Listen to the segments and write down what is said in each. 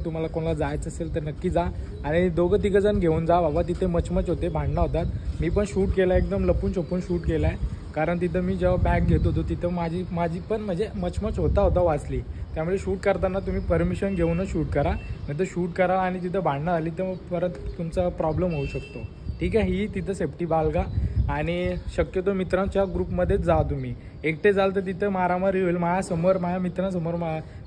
तुम्हाला कोणाला जायचं असेल तर नक्की जा आणि दोघं तिघं जण घेऊन जा बाबा. तिथे मचमच होते, भांडणं होतात. मी पण शूट केलं, एकदम लपून छपून शूट केलं आहे, कारण तिथं मी जेव्हा बॅग घेत होतो तिथं माझी पण म्हणजे मचमच होता वाचली. त्यामुळे शूट करताना तुम्ही परमिशन घेऊनच शूट करा, नाही तर शूट करा आणि तिथं भांडणं आली तर परत तुमचा प्रॉब्लेम होऊ शकतो. ठीक आहे, ही तिथं सेफ्टी बाळगा आणि शक्यतो मित्रांच्या ग्रुपमध्येच जा. तुम्ही एकटे जाल तर तिथं मारामारी होईल. माझ्या मित्रांसमोर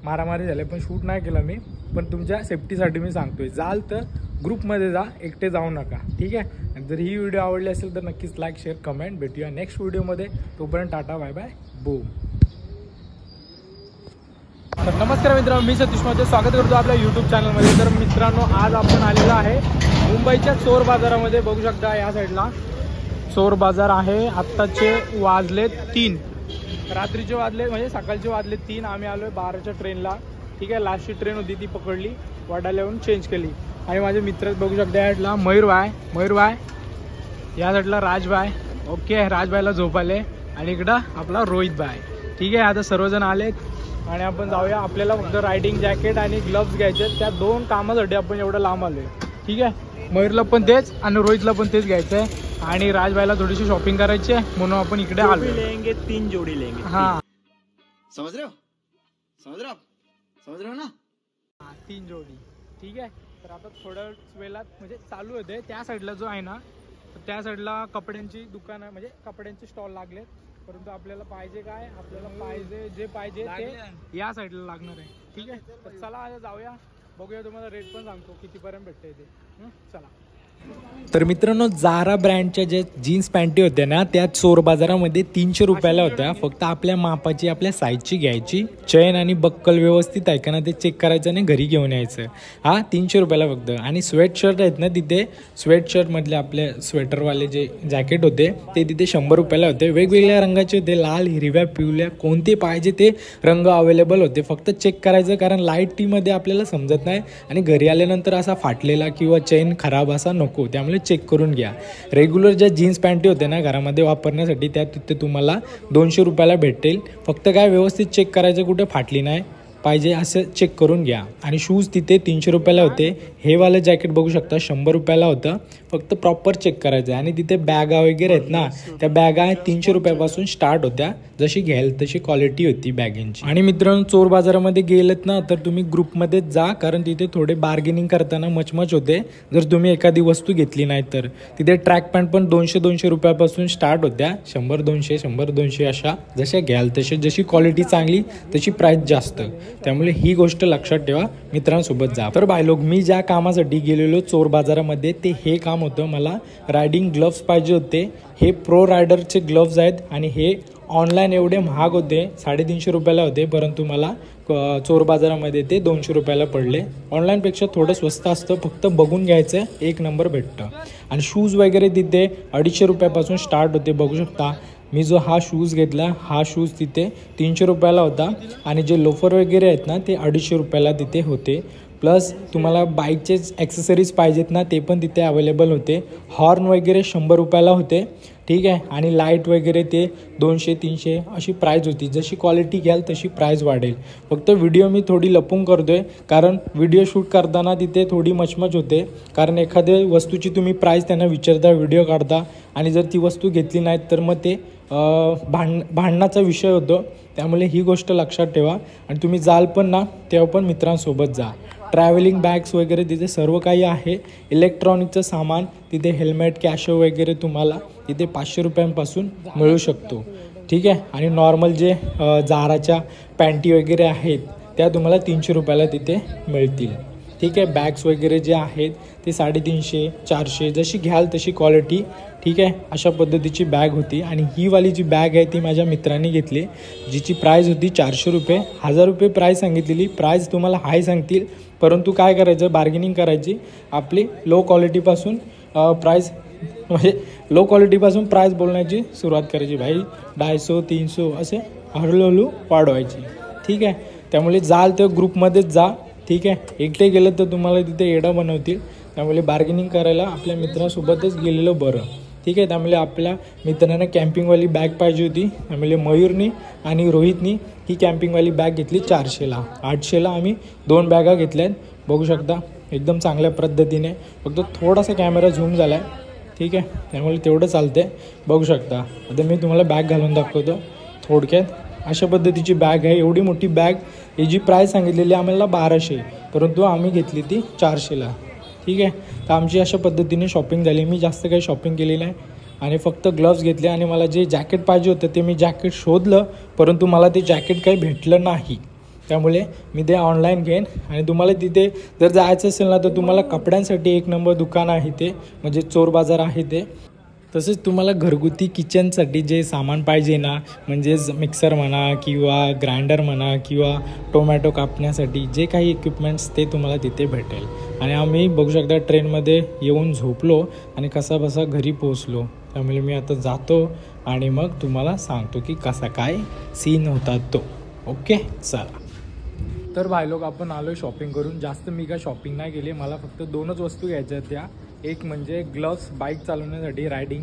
मारामारी झाली, पण शूट नाही केला मी. पण तुमच्या सेफ्टीसाठी मी सांगतोय, जाल तर ग्रुपमध्ये जा, एकटे जाऊ नका. ठीक आहे, आणि जर ही व्हिडिओ आवडली असेल तर नक्कीच लाईक शेअर कमेंट. भेटूया नेक्स्ट व्हिडिओमध्ये. तोपर्यंत टाटा बाय बाय बूम. तर नमस्कार मित्रांनो, मी सतीश मध्ये स्वागत करतो आपल्या यूट्यूब चॅनलमध्ये. तर मित्रांनो, आज आपण आलेलो आहे मुंबईच्या चोर बाजारामध्ये. बघू शकता या साईडला चोर बाजार आहे. आत्ताचे वाजले 3, रात्रीचे वाजले म्हणजे सकाळचे वाजले 3. आम्ही आलो आहे 12च्या ट्रेनला. ठीक आहे, लास्टची ट्रेन होती ती पकडली, वडाला येऊन चेंज केली. आणि माझे मित्र बघू शकता, या साईडला मयूरबाय, या साईडला राजबाय. ओके, राजबायला झोपाले. आणि इकडं आपला रोहितबाय. ठीक आहे, आता सर्वजण आलेत आणि आपण जाऊया. आपल्याला फक्त रायडिंग जॅकेट आणि ग्लव्स घ्यायचे, त्या 2 कामासाठी आपण एवढं लांब आलोय. ठीक आहे, मयूरला पण तेच आणि रोहितला पण तेच घ्यायचं आहे आणि राजबाईला थोडीशी शॉपिंग करायची आहे, म्हणून आपण इकडे आलो. लेंगे 3 जोड़ी लेंगे. हाँ, समझ रहे हो ना. 3 जोडी. ठीक आहे, तर आता थोड्या वेळात म्हणजे चालू होते. त्या साईडला जो आहे ना, तर त्या साईडला कपड्यांची दुकान आहे, म्हणजे कपड्यांचे स्टॉल लागलेत. परंतु आपल्याला पाहिजे काय, जे पाहिजे ते या साईडला लागणार आहे. ठीक आहे, तर चला आता जाऊया, बघूया. तुम्हाला रेट पण सांगतो कितीपर्यंत भेटते ते. चला. तर मित्रांनो, जारा ब्रँडच्या ज्या जीन्स पॅन्टी होत्या ना, त्या चोर बाजारामध्ये 300 रुपयाला होत्या. फक्त आपल्या मापाची, आपल्या साईजची घ्यायची. चैन आणि बक्कल व्यवस्थित आहे का ना ते चेक करायचं आणि घरी घेऊन यायचं. हा 300 रुपयाला फक्त. आणि स्वेटशर्ट आहेत ना, तिथे स्वेटशर्टमधले आपले स्वेटरवाले जे जॅकेट होते ते तिथे 100 रुपयाला होते. वेगवेगळ्या रंगाचे होते, लाल, हिरव्या, पिवळ्या, कोणते पाहिजे ते रंग अवेलेबल होते. फक्त चेक करायचं, कारण लाईट टीमध्ये आपल्याला समजत नाही आणि घरी आल्यानंतर असा फाटलेला किंवा चेन खराब असा नको, त्यामुळे चेक करून घ्या. रेग्युलर ज्या जीन्स पॅन्टी होत्या ना घरामध्ये वापरण्यासाठी, त्या तिथे तुम्हाला 200 रुपयाला भेटेल. फक्त काय व्यवस्थित चेक करायचं, कुठे फाटली नाही पाहिजे असं चेक करून घ्या. आणि शूज तिथे 300 रुपयाला होते. हे वालं जॅकेट बघू शकता 100 रुपयाला होतं. फक्त प्रॉपर चेक करायचं आहे. आणि तिथे बॅगा वगैरे आहेत ना, त्या बॅगा 300 रुपयापासून स्टार्ट होत्या. जशी घ्याल तशी क्वालिटी होती बॅगेंची. आणि मित्रांनो, चोर बाजारामध्ये गेलेत ना तर तुम्ही ग्रुपमध्येच जा, कारण तिथे थोडे बार्गेनिंग करताना मचमच होते जर तुम्ही एखादी वस्तू घेतली नाही तर. तिथे ट्रॅक पॅन्ट पण 200 रुपयापासून स्टार्ट होत्या. 100-200 अशा, जशा घ्याल तसे. जशी क्वालिटी चांगली तशी प्राईस जास्त. त्यामुळे ही गोष्ट लक्षात ठेवा, मित्रांसोबत जा. तर बाय लोक, मी ज्या कामासाठी गेलेलो चोर बाजारामध्ये ते हे काम होतं. मला रायडिंग ग्लव्स पाहिजे होते. हे प्रो रायडरचे ग्लव्स आहेत आणि हे ऑनलाईन एवढे महाग होते, 350 रुपयाला होते. परंतु मला चोर बाजारामध्ये ते 200 रुपयाला पडले. ऑनलाईनपेक्षा थोडं स्वस्त असतं, फक्त बघून घ्यायचं, 1 नंबर भेटतं. आणि शूज वगैरे तिथे 250 रुपयापासून स्टार्ट होते. बघू शकता, मी जो हा शूज घेतला, हा शूज तिथे 300 रुपयाला होता. आणि जे लोफर वगैरे आहेत ना ते 250 रुपयाला तिथे होते. प्लस तुम्हाला बाईकचेच ॲक्सेसरीज पाहिजेत ना, ते पण तिथे अवेलेबल होते. हॉर्न वगैरे 100 रुपयाला होते. ठीक आहे, आणि लाईट वगैरे ते 200-300 अशी प्राईज होती. जशी क्वालिटी घ्याल तशी प्राईज वाढेल. फक्त व्हिडिओ मी थोडी लपून करतो आहे, कारण व्हिडिओ शूट करताना तिथे थोडी मचमच होते. कारण एखाद्या वस्तूची तुम्ही प्राईज त्यांना विचारता, व्हिडिओ काढता आणि जर ती वस्तू घेतली नाहीत तर मग ते भांडणाचा विषय होतो. त्यामुळे ही गोष्ट लक्षात ठेवा. आणि तुम्ही जाल पण ना तेव्हा पण मित्रांसोबत जा. ट्रॅव्हलिंग बॅग्स वगैरे तिथे सर्व काही आहे. इलेक्ट्रॉनिकचं सामान तिथे, हेल्मेट, कॅशो वगैरे तुम्हाला तिथे 500 रुपयांपासून मिळू शकतो. ठीक आहे, आणि नॉर्मल जे जाराच्या पॅन्टी वगैरे आहेत त्या तुम्हाला 300 रुपयाला तिथे मिळतील. ठीक आहे, बॅग्स वगैरे जे आहेत ते 350-400 जशी घ्याल तशी क्वालिटी. ठीक आहे, अशा पद्धतीची बॅग होती. आणि ही वाली जी बॅग आहे ती माझ्या मित्रांनी घेतली, जिची प्राईज होती 400 रुपये. 1000 रुपये प्राईज सांगितलेली. प्राईज तुम्हाला हाय सांगतील, परंतु काय करायचं, बार्गेनिंग करायची. आपली लो क्वालिटीपासून प्राईज म्हणजे लो क्वालिटीपासून प्राईस बोलण्याची सुरुवात करायची. भाई 250-300 असे हळूहळू वाढवायची. ठीक आहे, त्यामुळे जाल तर ग्रुपमध्येच जा. ठीक आहे, एकटे गेलं तर तुम्हाला तिथे येडा बनवतील. त्यामुळे बार्गेनिंग करायला आपल्या मित्रांसोबतच गेलेलं बरं. ठीक आहे, त्यामुळे आपल्या मित्रांना कॅम्पिंगवाली बॅग पाहिजे होती. त्यामुळे मयूरनी आणि रोहितनी ही कॅम्पिंगवाली बॅग घेतली 400ला. 800ला आम्ही 2 बॅगा घेतल्यात. बघू शकता एकदम चांगल्या पद्धतीने, फक्त थोडासा कॅमेरा झूम झाला आहे, ठीक आहे, त्यामुळे तेवढं चालते. बघू शकता. आता मी तुम्हाला बॅग घालून दाखवतो थोडक्यात. अशा पद्धतीची बॅग आहे, एवढी मोठी बॅग. याची प्राईस सांगितलेली आम्हाला 1200, परंतु आम्ही घेतली ती 400ला, ठीक आहे. तर आमची अशा पद्धतीने शॉपिंग झाली. मी जास्त काही शॉपिंग केली नाही आणि फक्त ग्लव्स घेतले आणि मला जे जॅकेट पाहिजे होतं ते मी जॅकेट शोधलं, परंतु मला ते जॅकेट काही भेटलं नाही. त्यामुळे मी ते ऑनलाईन घेईन. आणि तुम्हाला तिथे जर जायचं असेल ना तर तुम्हाला कपड्यांसाठी एक नंबर दुकान आहे ते, म्हणजे चोर बाजार आहे ते. तसेच तुम्हाला घरगुती किचनसाठी जे सामान पाहिजे ना, म्हणजेच मिक्सर म्हणा किंवा ग्राइंडर म्हणा किंवा टोमॅटो कापण्यासाठी जे काही इक्विपमेंट्स ते तुम्हाला तिथे भेटेल. आणि आम्ही बघू शकता ट्रेनमध्ये येऊन झोपलो आणि कसाबसा घरी पोचलो. त्यामुळे मी आता जातो आणि मग तुम्हाला सांगतो की कसा काय सीन होता तो. ओके, चला. तर भाई लोक, आपण आलो शॉपिंग करून. जास्त मी काय शॉपिंग नाही केली. मला फक्त 2च वस्तू घ्यायच्या त्या. एक म्हणजे ग्लव्स, बाईक चालवण्यासाठी, रायडिंग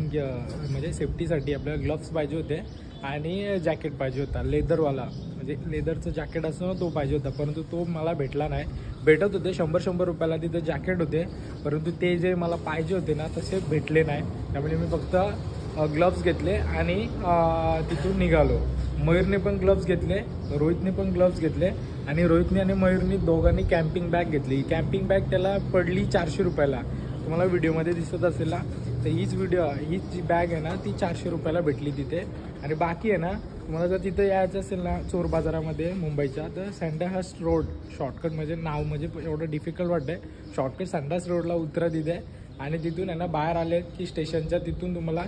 म्हणजे सेफ्टीसाठी आपल्याला ग्लव्स पाहिजे होते आणि जॅकेट पाहिजे होता लेदरवाला, म्हणजे लेदरचं जॅकेट असतो ना तो पाहिजे होता, परंतु तो मला भेटला नाही. भेटत होते 100-100 रुपयाला तिथं जॅकेट होते, परंतु ते जे मला पाहिजे होते ना तसे भेटले नाही. त्यामुळे मी फक्त ग्लव्स घेतले आणि तिथून निघालो. मयूरने पण ग्लव्स घेतले, रोहितने पण ग्लव्स घेतले आणि रोहितने आणि मयूरने दोघांनी कॅम्पिंग बॅग घेतली. कॅम्पिंग बॅग त्याला पडली 400 रुपयाला. तुम्हाला व्हिडिओमध्ये दिसत असेल ना, तर हीच जी बॅग आहे ना ती 400 रुपयाला भेटली तिथे. आणि बाकी आहे ना, तुम्हाला जर तिथं यायचं असेल ना चोर बाजारामध्ये मुंबईच्या, तर सँडाहर्स्ट रोड शॉर्टकट, म्हणजे नाव म्हणजे एवढं डिफिकल्ट वाटतंय, शॉर्टकट सँडाहर्स्ट रोडला उतरा तिथे. आणि तिथून आहे ना बाहेर आले की स्टेशनच्या तिथून तुम्हाला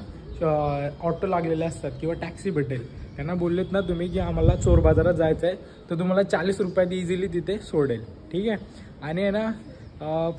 ऑटो लागलेले असतात किंवा टॅक्सी भेटेल. त्यांना बोललेत ना तुम्ही की आम्हाला चोर बाजारात जायचं आहे, तर तुम्हाला 40 रुपयात इझिली तिथे सोडेल, ठीक आहे. आणि आहे ना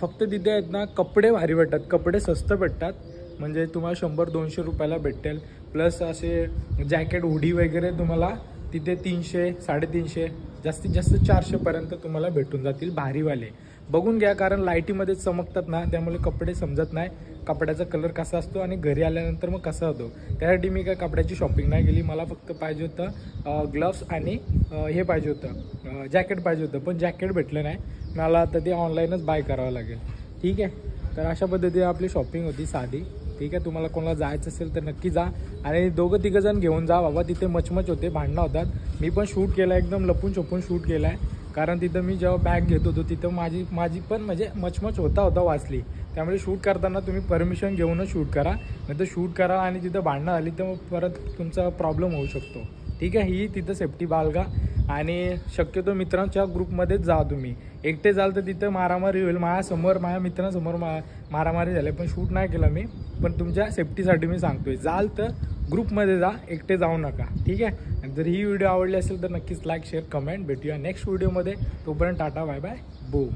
फक्त तिथे आहेत ना कपडे भारी भेटतात, कपडे स्वस्त भेटतात, म्हणजे तुम्हाला 100-200 रुपयाला भेटेल. प्लस असे जॅकेट, हुडी वगैरे तुम्हाला तिथे 300-350, जास्तीत जास्त 400पर्यंत तुम्हाला भेटून जातील भारीवाले. बघून घ्या, कारण लाईटीमध्ये चमकतात ना, त्यामुळे कपडे समजत नाही कपड्याचा कलर कसा असतो आणि घरी आल्यानंतर मग कसा होतो. त्यासाठी मी काय कपड्याची शॉपिंग नाही केली. मला फक्त पाहिजे होतं ग्लव्स आणि हे पाहिजे होतं, जॅकेट पाहिजे होतं, पण जॅकेट भेटलं नाही मला. आता ते ऑनलाईनच बाय करावं लागेल, ठीक आहे. तर अशा पद्धतीने आपली शॉपिंग होती साधी, ठीक आहे. तुम्हाला कोणाला जायचं असेल तर नक्की जा आणि 2-3 घेऊन जा बाबा. तिथे मचमच होते, भांडणं होतात. मी पण शूट केलं आहे, एकदम लपून छपून शूट केलं आहे, कारण तिथं मी जेव्हा बॅग घेत होतो तिथं माझी पण म्हणजे मचमच होता वाचली. त्यामुळे शूट करताना तुम्ही परमिशन घेऊनच शूट करा, नाही तर शूट करा आणि तिथं भांडणं आली तर मग परत तुमचा प्रॉब्लेम होऊ शकतो, ठीक आहे. ही तिथं सेफ्टी बाळगा आणि शक्यतो मित्रांच्या ग्रुपमध्येच जा. तुम्ही एकटे जाल तर तिथं मारामारी होईल. माझ्या मित्रांसमोर मारामारी झाली, पण शूट नाही केला मी. पण तुमच्या सेफ्टीसाठी मी सांगतोय, जाल तर ग्रुपमध्ये जा, एकटे जाऊ नका, ठीक आहे. आणि जर ही व्हिडिओ आवडली असेल तर नक्कीच लाईक, शेअर, कमेंट. भेटूया नेक्स्ट व्हिडिओमध्ये. तोपर्यंत टाटा, बाय बाय, बूम.